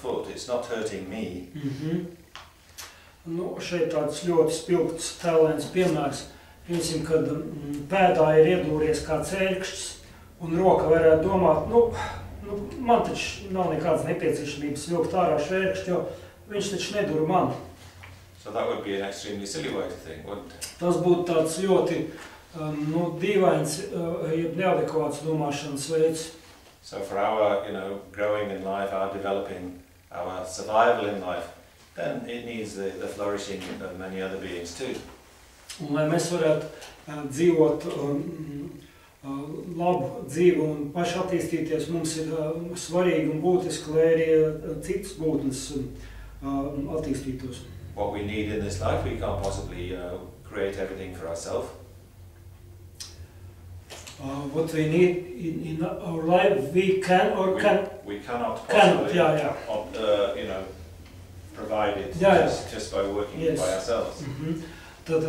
foot, it's not hurting me. Nu, šeit tāds ļoti spilgts tēlēns piemērs. Piemēram, kad pēdā ir iedūries kāds ērkšķis, un roka varētu domāt, man taču nav nekādas nepieciešamības vilkt ārā šo ērkšķi, jo viņš taču nedura man. So that would be an extremely silly way to think, wouldn't it? Tas būtu tāds ļoti dīvains, jeb neadekvāts domāšanas veids. So for our, growing in life, our developing, our survival in life, then it needs the flourishing of many other beings too. Un lai mēs varētu dzīvot labu dzīvi un paši attīstīties, mums ir svarīgi un būtiski, lai arī citas būtnes attīstītos. What we need in this life, we can't possibly create everything for ourselves. What we need in our life, we can or can. We cannot possibly, provide it just by working by ourselves. Tad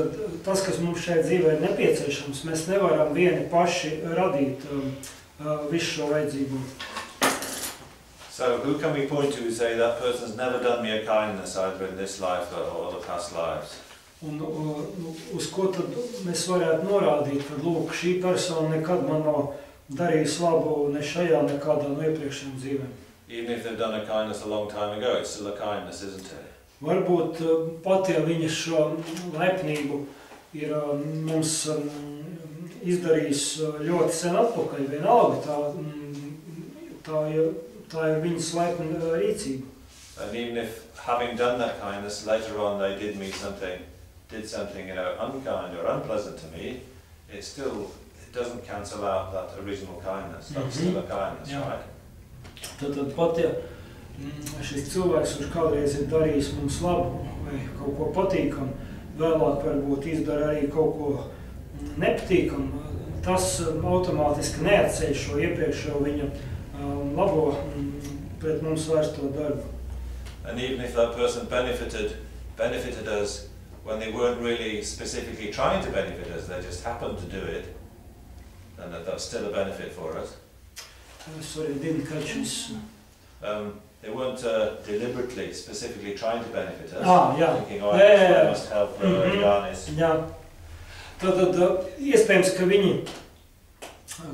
tas, kas mums šeit dzīvē ir nepieciešams, mēs nevaram vieni paši radīt visu šo vajadzību. So who can we point to say that person's never done me a kindness either in this life or the past lives? Un uz ko tad mēs varētu norādīt, ka lūk, šī persona nekad man nav darījis labu ne šajā, nekādā no iepriekšējām dzīvēm. Even if they've done a kindness a long time ago, it's still a kindness, isn't it? Varbūt pat, ja viņa šo laipnību ir mums izdarījis ļoti sen atpakaļ, vienalga, tā ir viņas laipna rīcība. And even if having done that kindness, later on they did something unkind or unpleasant to me, it doesn't cancel out that original kindness. That's still a kindness, right? Tad pat, ja šis cilvēks, kurš kādreiz ir darījis mums labu vai kaut ko patīkamu, vēlāk varbūt izdara arī kaut ko nepatīkamu, tas automātiski neatceļ šo iepriekšējo viņa labo pret mums vērsto darbu. And even if that person benefited us when they weren't really specifically trying to benefit us, they just happened to do it, and that's still a benefit for us. Sorry, I didn't catch this. They weren't deliberately, specifically trying to benefit us, thinking, I must help Jānis. Jā. Tad iespējams, ka viņi,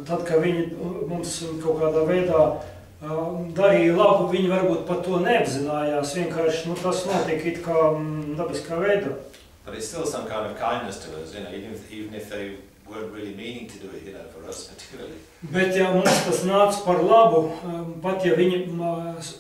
tad, kad viņi mums kaut kādā veidā darīja labu, viņi varbūt pat to neapzinājās, vienkārši tas notiek it kā dabiskā veidā. But it's still some kind of kindness to us, even if they weren't really meaning to do it, for us particularly. Bet ja mums tas nāca par labu, pat ja viņi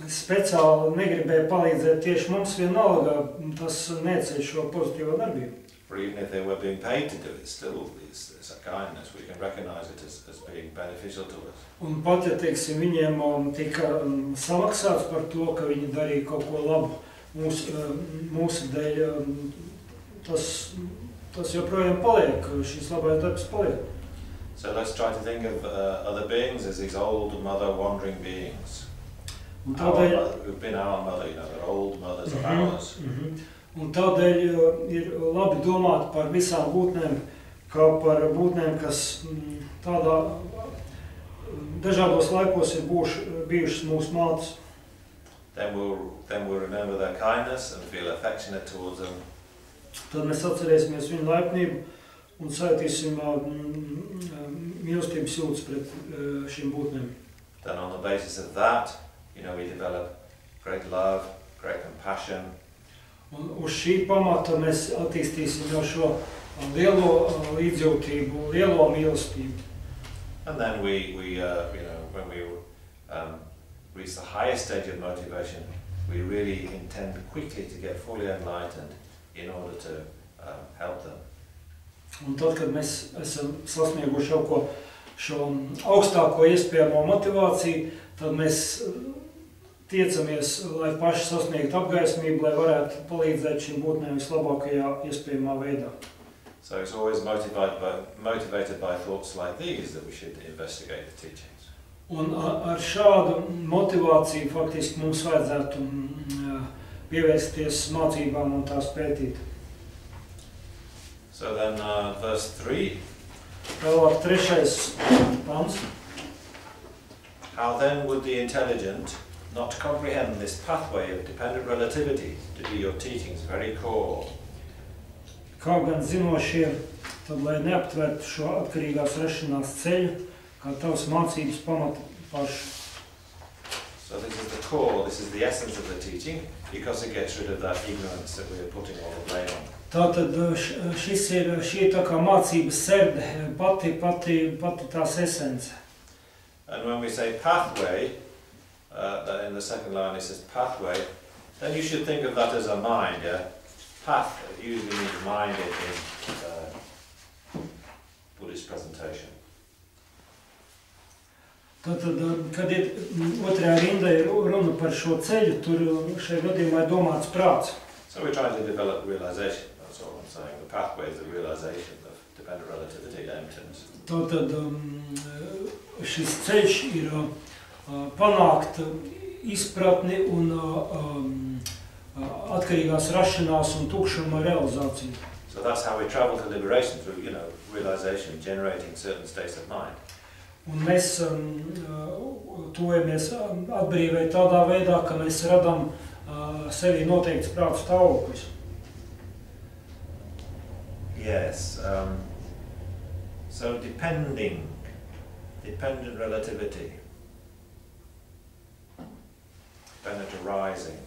speciāli negribēja palīdzēt tieši mums, vienalga tas neceļ šo pozitīvo darbību. Or even if they were being paid to do it, still it's a kindness. We can recognize it as being beneficial to us. Un pat ja, teiksim, viņiem tika samaksāts par to, ka viņi darīja kaut ko labu mūsu dēļ, tas joprojām paliek, šis labais darbs paliek. So let's try to think of other beings as these old mother wandering beings. Who've been our mother, they're old mothers of ours. Un tādēļ ir labi domāt par visām būtnēm, kā par būtnēm, kas tādā dažādos laikos ir bijušas mūsu mātes. Then we'll remember their kindness and feel affectionate towards them. Tad mēs atcerēsimies viņu laipnību un saitīsim mīlestības jūtas pret šīm būtnēm. Then on the basis of that, we develop great love, great compassion. Un uz šī pamata mēs attīstīsim jau šo lielo līdzjūtību, lielo mīlestību. And then when we reach the highest stage of motivation, we really intend quickly to get fully enlightened in order to help them. Un tad, kad mēs esam sasnieguši šo augstāko iespējamo motivāciju, tad mēs tiecamies, lai paši sasniegtu apgaismību, lai varētu palīdzēt šīm būtnēm vislabākajā iespējamā veidā. So it's always motivated by thoughts like these that we should investigate the teachings. Un ar šādu motivāciju faktiski mums vajadzētu pievērsties mācībām un tās pētīt. So then verse 3. Tālāk 3. pants. How then would the intelligent not to comprehend this pathway of dependent relativity to do your teachings very core. Kā gan zinošie, tad lai neaptvertu šo atkarīgās rašanās ceļu, kā tavas mācības pamata pašu. So this is the core, this is the essence of the teaching, because it gets rid of that ignorance that we are putting all the blame on. Tātad šī tā kā mācības serde, pati tās esence. And when we say pathway, in the second line it says pathway, then you should think of that as a mind, yeah? Path usually means mind in Buddhist presentation. Tātad, kad ir otrajā rindā ir runa par šo ceļu, tur šajā gadījumā ir domāts prāts. So we're trying to develop realization, that's all I'm saying. The pathway is the realization of dependent relativity, emptiness. Tātad šis ceļš ir panākt izpratni un atkarīgās rašanās un tukšuma realizāciju. So that's how we travel to liberation, through, realization, generating certain states of mind. Un mēs tuvojamies atbrīvei tādā veidā, ka mēs radām sevī noteikts prātu stāvoklis. Yes. So dependent relativity, dependent arising.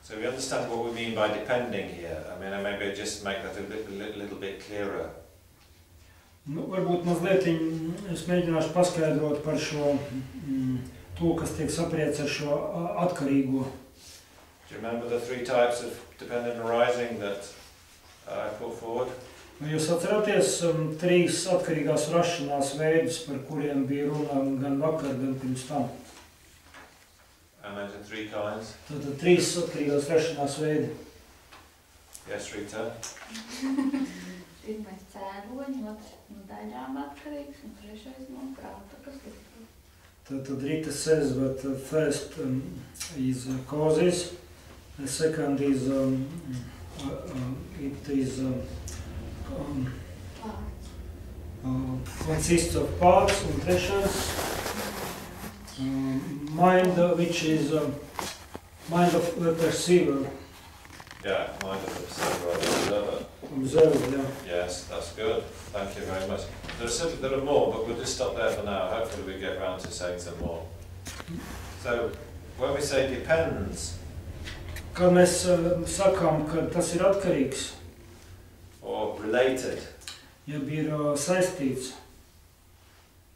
So we understand what we mean by depending here. I mean, maybe I just make that a little bit clearer. Varbūt mazliet es mēģināšu paskaidrot par šo, to, kas tiek sapriets ar šo atkarīgo. Do you remember the three types of dependent arising that I put forward? Vai jūs atceraties trīs atkarīgās rašanās veidus, par kuriem bija runa gan vakar, gan pirms tam? I mentioned three kinds. Tātad trīs atkarīgās rašanās veidi. Yes, Rita? Pirmais cēloņi, otrs no daļām atkarīgs un trešais no prāta, kas ir. Tātad Rita says that first is causes, the second is it is consists of parts, un trešais mind, which is mind of the perceiver. Yeah, mind of the Observer, yeah. Yes, that's good. Thank you very much. There are more, but we'll just stop there for now. Hopefully we get round to saying some more. So, when we say depends, Kad mēs sakām, ka tas ir atkarīgs, or related, jeb ir saistīts,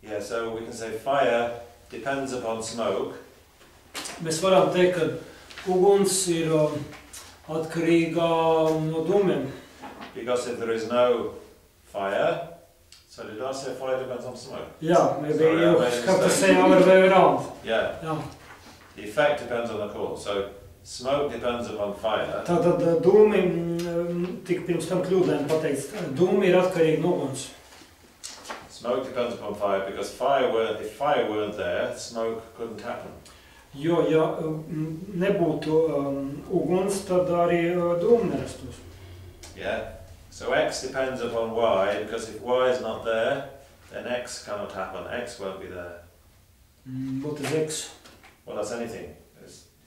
yeah, so we can say fire depends upon smoke. mēs varam teikt, ka uguns ir atkarīga no dūmiem. Because if there is no fire, so did I say fire depends on smoke? Yeah, maybe Sorry, you I made a have to mistake. say other way around. Yeah, Yeah. the effect depends on the cause. So smoke depends upon fire. Tātad dūmi, tik pirms tam kļūdēm pateikts, dūmi ir atkarīgi no uguns. Smoke depends upon fire because if fire weren't there, smoke couldn't happen. Jo, ja nebūtu uguns, tad arī dūmi nerastos. Yeah. So X depends upon Y, because if Y is not there, then X cannot happen. X won't be there. What is X? Well, that's anything.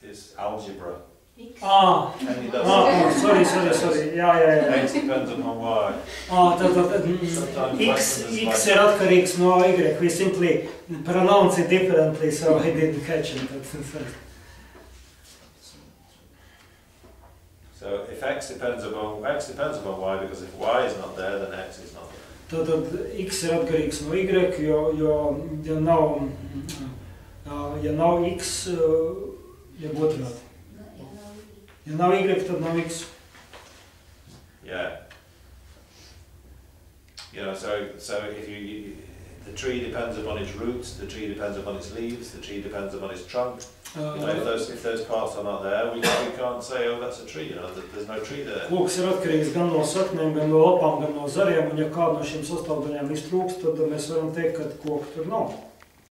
It's algebra. X. Any Sorry. Jā. X depends upon Y. Tātad X ir atkarīgs no Y. We simply pronounce it differently, so I didn't catch it. So if X depends upon Y, because if Y is not there, then X is not there. Tātad X ir atkarīgs no Y, jo ja nav X, jeb otrādi. Ja nav Y, tad nav X. Yeah. So if the tree depends upon its roots, the tree depends upon its leaves, the tree depends upon its trunk. If those parts are not there, we can't say, oh, that's a tree. There's no tree there. Koks ir atkarīgs gan no saknēm, gan no lapām, gan no zariem, un ja kāda no šīm sastāvdaļām iztrūkst, tad mēs varam teikt, ka koka tur nav.